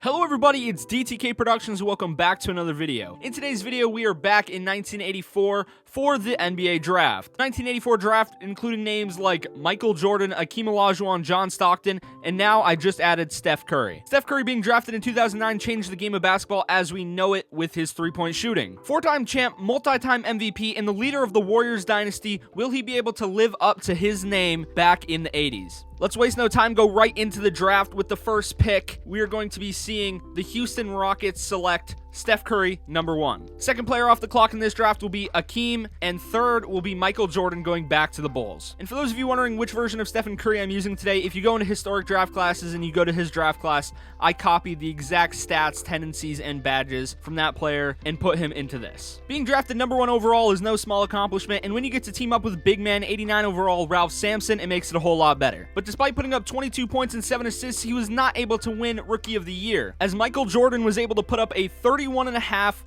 Hello everybody, it's DTK Productions and welcome back to another video. In today's video, we are back in 1984 for the NBA Draft. The 1984 Draft including names like Michael Jordan, Akeem Olajuwon, John Stockton, and now I just added Steph Curry. Steph Curry being drafted in 2009 changed the game of basketball as we know it with his three-point shooting. Four-time champ, multi-time MVP, and the leader of the Warriors dynasty, will he be able to live up to his name back in the 80s? Let's waste no time, go right into the draft with the first pick. We are going to be seeing the Houston Rockets select Steph Curry, number 1. Second player off the clock in this draft will be Akeem, and third will be Michael Jordan going back to the Bulls. And for those of you wondering which version of Stephen Curry I'm using today, if you go into historic draft classes and you go to his draft class, I copied the exact stats, tendencies, and badges from that player and put him into this. Being drafted number 1 overall is no small accomplishment, and when you get to team up with big man 89 overall Ralph Sampson, it makes it a whole lot better. But despite putting up 22 points and 7 assists, he was not able to win Rookie of the Year, as Michael Jordan was able to put up a 31.5,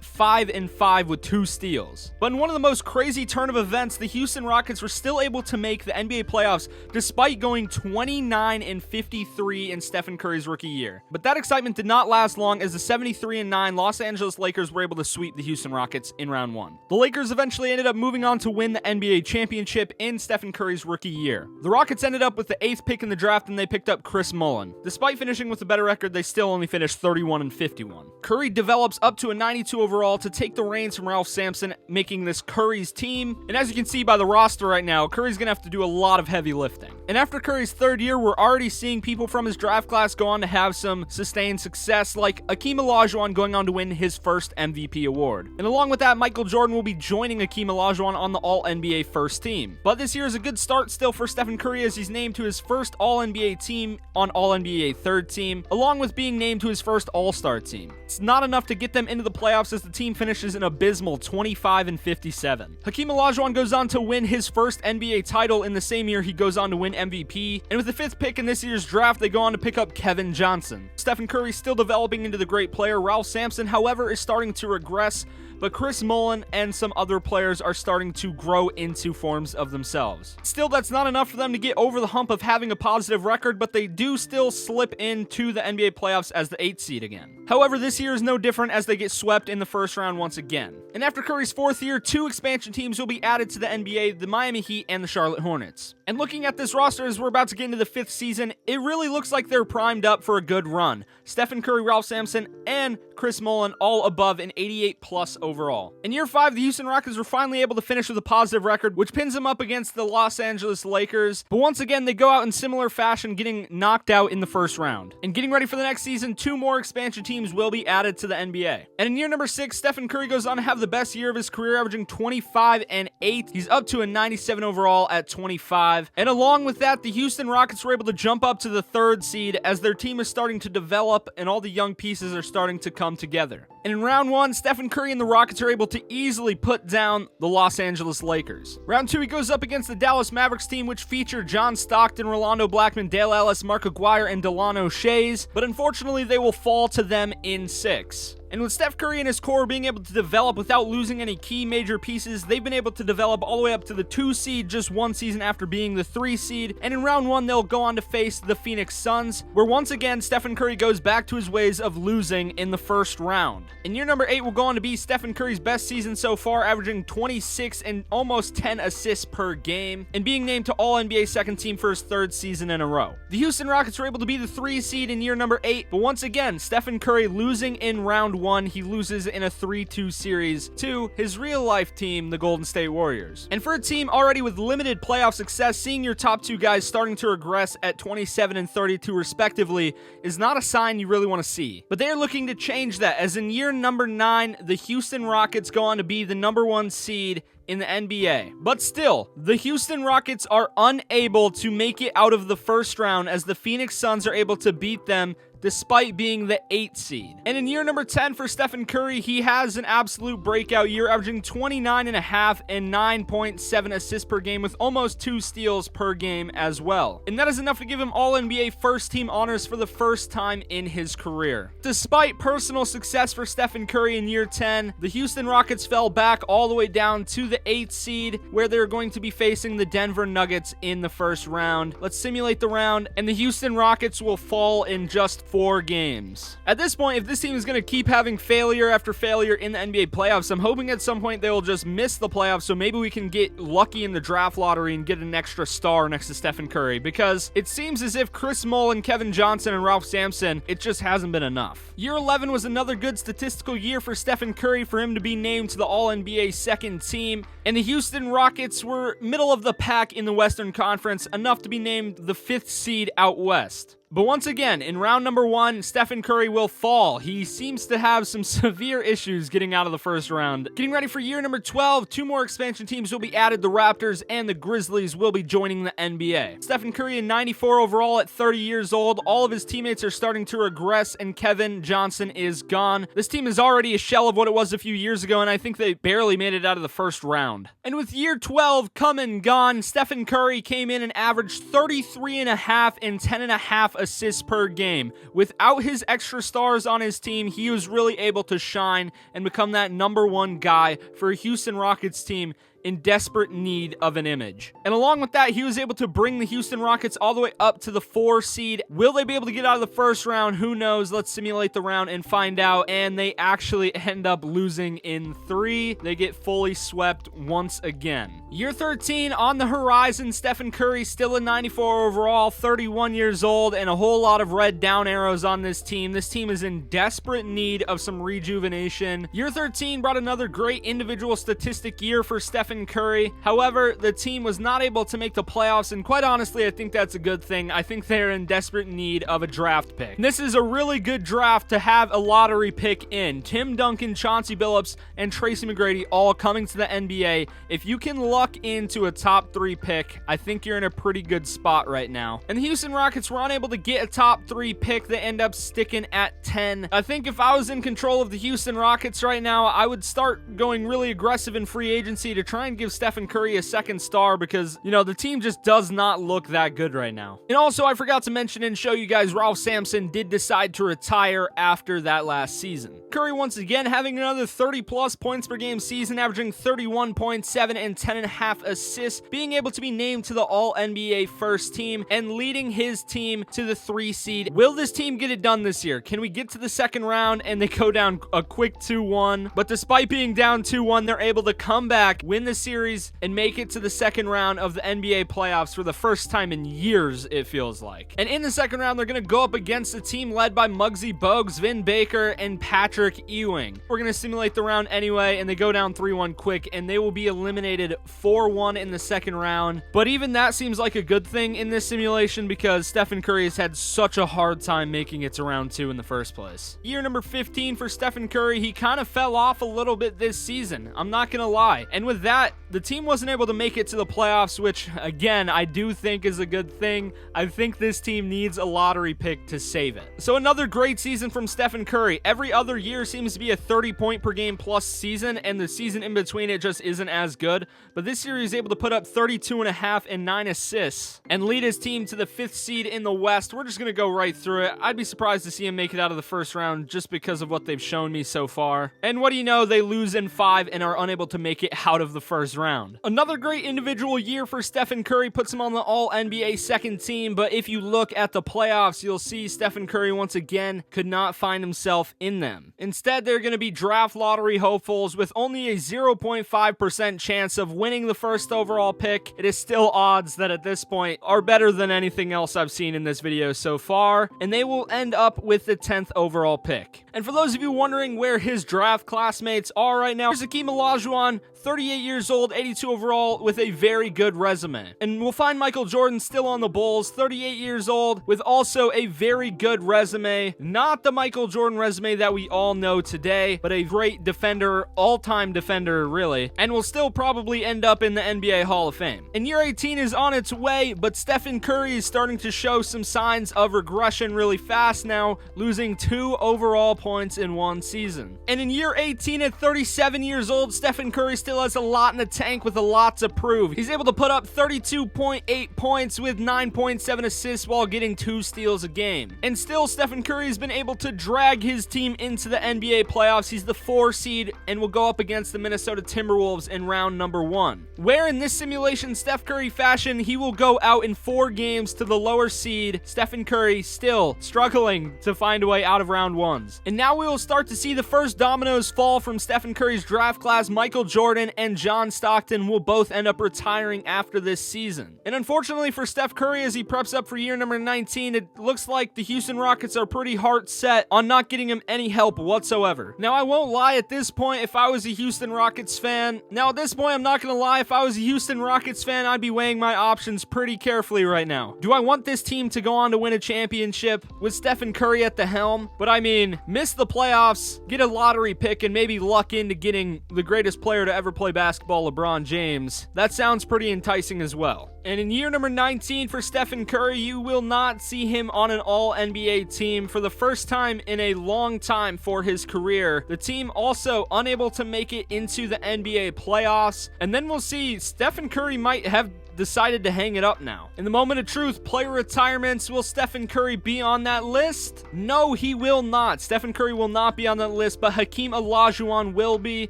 5-5 with 2 steals. But in one of the most crazy turn of events, the Houston Rockets were still able to make the NBA playoffs despite going 29-53 in Stephen Curry's rookie year. But that excitement did not last long, as the 73-9 Los Angeles Lakers were able to sweep the Houston Rockets in round 1. The Lakers eventually ended up moving on to win the NBA championship in Stephen Curry's rookie year. The Rockets ended up with the 8th pick in the draft and they picked up Chris Mullin. Despite finishing with a better record, they still only finished 31-51. Curry develops up to a 92 overall to take the reins from Ralph Sampson, making this Curry's team. And as you can see by the roster right now, Curry's gonna have to do a lot of heavy lifting. And after Curry's third year, we're already seeing people from his draft class go on to have some sustained success, like Akeem Olajuwon going on to win his first MVP award. And along with that, Michael Jordan will be joining Akeem Olajuwon on the All-NBA first team. But this year is a good start still for Stephen Curry, as he's named to his first All-NBA team on All-NBA third team, along with being named to his first All-Star team. It's not enough to get them into the playoffs, as the team finishes an abysmal 25-57. Hakeem Olajuwon goes on to win his first NBA title in the same year he goes on to win MVP, and with the 5th pick in this year's draft, they go on to pick up Kevin Johnson. Stephen Curry still developing into the great player. Ralph Sampson, however, is starting to regress, but Chris Mullin and some other players are starting to grow into forms of themselves. Still, that's not enough for them to get over the hump of having a positive record, but they do still slip into the NBA playoffs as the 8th seed again. However, this year is no different, as they get swept in the first round once again. And after Curry's 4th year, 2 expansion teams will be added to the NBA, the Miami Heat and the Charlotte Hornets. And looking at this roster as we're about to get into the 5th season, it really looks like they're primed up for a good run. Stephen Curry, Ralph Sampson, and Chris Mullin all above an 88+ overall. In year 5, the Houston Rockets were finally able to finish with a positive record, which pins them up against the Los Angeles Lakers. But once again, they go out in similar fashion, getting knocked out in the first round. And getting ready for the next season, 2 more expansion teams will be added to the NBA. And in year number 6, Stephen Curry goes on to have the best year of his career, averaging 25-8. He's up to a 97 overall at 25. And along with that, the Houston Rockets were able to jump up to the 3rd seed, as their team is starting to develop and all the young pieces are starting to come together. And in round 1, Stephen Curry and the Rockets are able to easily put down the Los Angeles Lakers. Round 2, he goes up against the Dallas Mavericks team, which featured John Stockton, Rolando Blackman, Dale Ellis, Mark Aguirre, and Delano Shays, but unfortunately they will fall to them in 6. And with Steph Curry and his core being able to develop without losing any key major pieces, they've been able to develop all the way up to the 2 seed just 1 season after being the 3 seed. And in round 1, they'll go on to face the Phoenix Suns, where once again, Stephen Curry goes back to his ways of losing in the first round. In year number 8 will go on to be Stephen Curry's best season so far, averaging 26 and almost 10 assists per game, and being named to All-NBA second team for his 3rd season in a row. The Houston Rockets were able to be the 3 seed in year number 8, but once again, Stephen Curry losing in round 1, he loses in a 3-2 series to his real-life team, the Golden State Warriors. And for a team already with limited playoff success, seeing your top 2 guys starting to regress at 27 and 32 respectively is not a sign you really want to see. But they are looking to change that, as in year number 9, the Houston Rockets go on to be the number 1 seed in the NBA. But still, the Houston Rockets are unable to make it out of the first round, as the Phoenix Suns are able to beat them despite being the 8th seed. And in year number 10 for Stephen Curry, he has an absolute breakout year, averaging 29.5 and 9.7 assists per game with almost 2 steals per game as well. And that is enough to give him All-NBA first team honors for the first time in his career. Despite personal success for Stephen Curry in year 10, the Houston Rockets fell back all the way down to the 8th seed, where they're going to be facing the Denver Nuggets in the first round. Let's simulate the round, and the Houston Rockets will fall in just 4 games. At this point, if this team is going to keep having failure after failure in the NBA playoffs, I'm hoping at some point they will just miss the playoffs, so maybe we can get lucky in the draft lottery and get an extra star next to Stephen Curry, because it seems as if Chris Mullin, Kevin Johnson, and Ralph Sampson, it just hasn't been enough. Year 11 was another good statistical year for Stephen Curry for him to be named to the All-NBA second team, and the Houston Rockets were middle of the pack in the Western Conference, enough to be named the 5th seed out west. But once again, in round number 1, Stephen Curry will fall. He seems to have some severe issues getting out of the first round. Getting ready for year number 12, 2 more expansion teams will be added. The Raptors and the Grizzlies will be joining the NBA. Stephen Curry in 94 overall at 30 years old. All of his teammates are starting to regress, and Kevin Johnson is gone. This team is already a shell of what it was a few years ago, and I think they barely made it out of the first round. And with year 12 come and gone, Stephen Curry came in and averaged 33.5 and 10.5 assists per game. Without his extra stars on his team, he was really able to shine and become that number 1 guy for a Houston Rockets team in desperate need of an image. And along with that, he was able to bring the Houston Rockets all the way up to the 4 seed. Will they be able to get out of the first round? Who knows? Let's simulate the round and find out. And they actually end up losing in 3. They get fully swept once again. Year 13 on the horizon. Stephen Curry still a 94 overall, 31 years old, and a whole lot of red down arrows on this team. This team is in desperate need of some rejuvenation. Year 13 brought another great individual statistic year for Stephen Curry. However, the team was not able to make the playoffs, and quite honestly, I think that's a good thing. I think they're in desperate need of a draft pick. This is a really good draft to have a lottery pick in. Tim Duncan, Chauncey Billups, and Tracy McGrady all coming to the NBA. If you can luck into a top 3 pick, I think you're in a pretty good spot right now. And the Houston Rockets were unable to get a top 3 pick. They end up sticking at 10. I think if I was in control of the Houston Rockets right now, I would start going really aggressive in free agency to try and give Stephen Curry a second star, because, you know, the team just does not look that good right now. And also, I forgot to mention and show you guys, Ralph Sampson did decide to retire after that last season. Curry once again having another 30+ points per game season, averaging 31.7 and 10.5 assists, being able to be named to the All-NBA first team and leading his team to the 3 seed. Will this team get it done this year? Can we get to the second round and they go down a quick 2-1? But despite being down 2-1, they're able to come back, win the series, and make it to the second round of the NBA playoffs for the first time in years, it feels like. And in the second round, they're going to go up against a team led by Muggsy Bogues, Vin Baker, and Patrick Ewing. We're going to simulate the round anyway, and they go down 3-1 quick, and they will be eliminated 4-1 in the second round. But even that seems like a good thing in this simulation, because Stephen Curry has had such a hard time making it to round 2 in the first place. Year number 15 for Stephen Curry, he kind of fell off a little bit this season, I'm not going to lie. And with that, the team wasn't able to make it to the playoffs, which, again, I do think is a good thing. I think this team needs a lottery pick to save it. So another great season from Stephen Curry. Every other year seems to be a 30-point-per-game plus season, and the season in between it just isn't as good. But this year he's able to put up 32.5 and 9 assists and lead his team to the 5th seed in the West. We're just going to go right through it. I'd be surprised to see him make it out of the first round just because of what they've shown me so far. And what do you know? They lose in 5 and are unable to make it out of the first round. Another great individual year for Stephen Curry, puts him on the All-NBA second team, but if you look at the playoffs, you'll see Stephen Curry once again could not find himself in them. Instead, they're going to be draft lottery hopefuls with only a 0.5% chance of winning the first overall pick. It is still odds that at this point are better than anything else I've seen in this video so far, and they will end up with the 10th overall pick. And for those of you wondering where his draft classmates are right now, here's Hakeem Olajuwon, 38 years old, 82 overall, with a very good resume. And we'll find Michael Jordan still on the Bulls, 38 years old, with also a very good resume. Not the Michael Jordan resume that we all know today, but a great defender, all-time defender, really, and will still probably end up in the NBA Hall of Fame. And year 18 is on its way, but Stephen Curry is starting to show some signs of regression really fast now, losing 2 overall points in 1 season. And in year 18 at 37 years old, Stephen Curry still has a lot in the tank with a lot to prove. He's able to put up 32.8 points with 9.7 assists while getting 2 steals a game. And still, Stephen Curry has been able to drag his team into the NBA playoffs. He's the 4 seed and will go up against the Minnesota Timberwolves in round number 1. Where in this simulation, Steph Curry fashion, he will go out in 4 games to the lower seed. Stephen Curry still struggling to find a way out of round 1s. And now we will start to see the first dominoes fall from Stephen Curry's draft class. Michael Jordan and John Stockton will both end up retiring after this season. And unfortunately for Steph Curry, as he preps up for year number 19, it looks like the Houston Rockets are pretty hard set on not getting him any help whatsoever. Now, I won't lie, at this point, if I was a Houston Rockets fan, I'm not gonna lie, if I was a Houston Rockets fan, I'd be weighing my options pretty carefully right now. Do I want this team to go on to win a championship with Stephen Curry at the helm? But I mean, miss the playoffs, get a lottery pick, and maybe luck into getting the greatest player to ever play basketball, LeBron James. That sounds pretty enticing as well. And in year number 19 for Stephen Curry, you will not see him on an all-NBA team for the first time in a long time for his career. The team also unable to make it into the NBA playoffs. And then we'll see Stephen Curry might have decided to hang it up now. In the moment of truth, player retirements, will Stephen Curry be on that list? No, he will not. Stephen Curry will not be on that list, but Hakeem Olajuwon will be.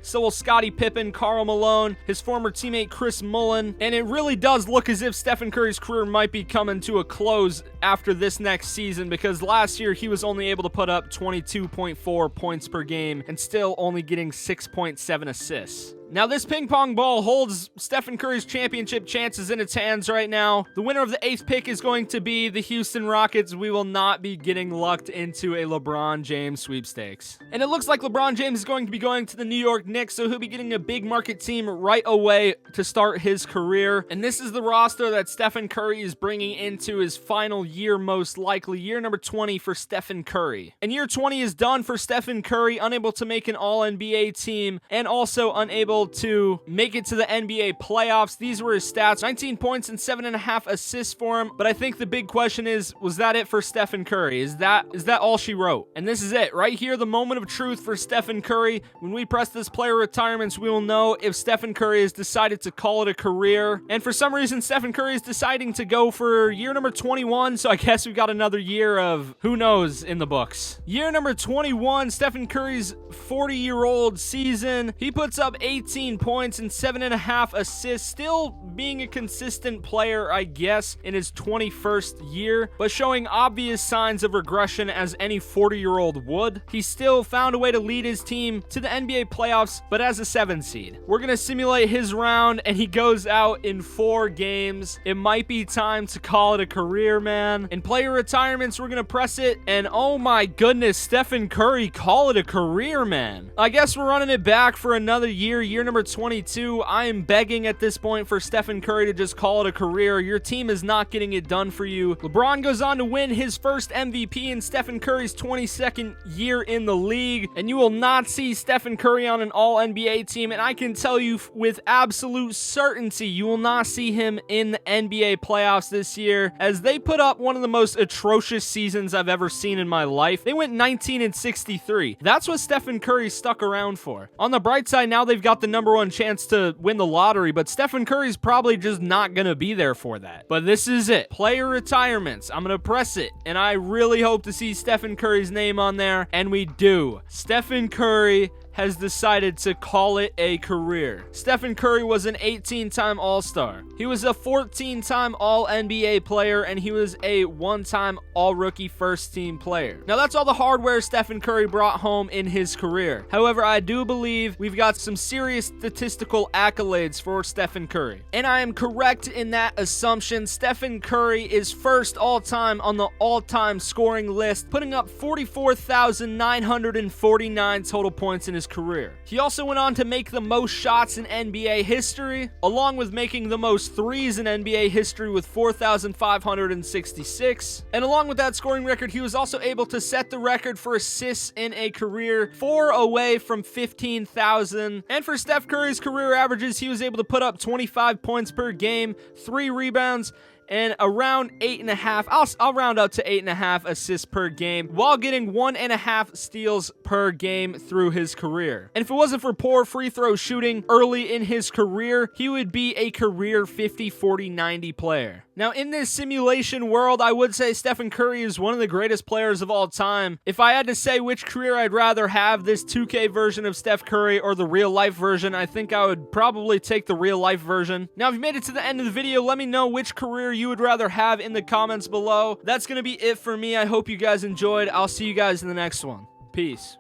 So will Scottie Pippen, Karl Malone, his former teammate Chris Mullin. And it really does look as if Stephen Curry's career might be coming to a close after this next season, because last year he was only able to put up 22.4 points per game and still only getting 6.7 assists. Now, this ping pong ball holds Stephen Curry's championship chances in its hands right now. The winner of the 8th pick is going to be the Houston Rockets. We will not be getting lucked into a LeBron James sweepstakes. And it looks like LeBron James is going to be going to the New York Knicks, so he'll be getting a big market team right away to start his career. And this is the roster that Stephen Curry is bringing into his final year, most likely. Year number 20 for Stephen Curry. And year 20 is done for Stephen Curry, unable to make an All-NBA team and also unable to make it to the NBA playoffs. These were his stats: 19 points and 7.5 assists for him. But I think the big question is, was that it for Stephen Curry? Is that all she wrote? And this is it right here, the moment of truth for Stephen Curry. When we press this player retirements, we will know if Stephen Curry has decided to call it a career. And for some reason, Stephen Curry is deciding to go for year number 21. So I guess we've got another year of who knows in the books. Year number 21, Stephen Curry's 40-year-old season. He puts up 18 points and 7.5 assists, still being a consistent player, I guess, in his 21st year, but showing obvious signs of regression as any 40-year-old would. He still found a way to lead his team to the NBA playoffs, but as a 7 seed. We're going to simulate his round, and he goes out in 4 games. It might be time to call it a career, man. In player retirements, we're going to press it, and oh my goodness, Stephen Curry, call it a career, man. I guess we're running it back for another year, year number 22. I am begging at this point for Stephen Curry to just call it a career. Your team is not getting it done for you. LeBron goes on to win his first MVP in Stephen Curry's 22nd year in the league, and you will not see Stephen Curry on an all-NBA team, and I can tell you with absolute certainty, you will not see him in the NBA playoffs this year, as they put up one of the most atrocious seasons I've ever seen in my life. They went 19-63. That's what Stephen Curry stuck around for. On the bright side, now they've got the number 1 chance to win the lottery, but Stephen Curry's probably just not gonna be there for that. But this is it. Player retirements. I'm gonna press it, and I really hope to see Stephen Curry's name on there, and we do. Stephen Curry has decided to call it a career. Stephen Curry was an 18-time All-Star. He was a 14-time All-NBA player, and he was a 1-time All-Rookie First-Team player. Now, that's all the hardware Stephen Curry brought home in his career. However, I do believe we've got some serious statistical accolades for Stephen Curry. And I am correct in that assumption. Stephen Curry is first all-time on the all-time scoring list, putting up 44,949 total points in his career. He also went on to make the most shots in NBA history, along with making the most threes in NBA history with 4,566. And along with that scoring record, he was also able to set the record for assists in a career, 4 away from 15,000. And for Steph Curry's career averages, he was able to put up 25 points per game, 3 rebounds, and around 8.5, I'll round up to 8.5 assists per game, while getting 1.5 steals per game through his career. And if it wasn't for poor free throw shooting early in his career, he would be a career 50, 40, 90 player. Now, in this simulation world, I would say Stephen Curry is one of the greatest players of all time. If I had to say which career I'd rather have, this 2K version of Steph Curry or the real life version, I think I would probably take the real life version. Now, if you made it to the end of the video, let me know which career you would rather have in the comments below. That's going to be it for me. I hope you guys enjoyed. I'll see you guys in the next one. Peace.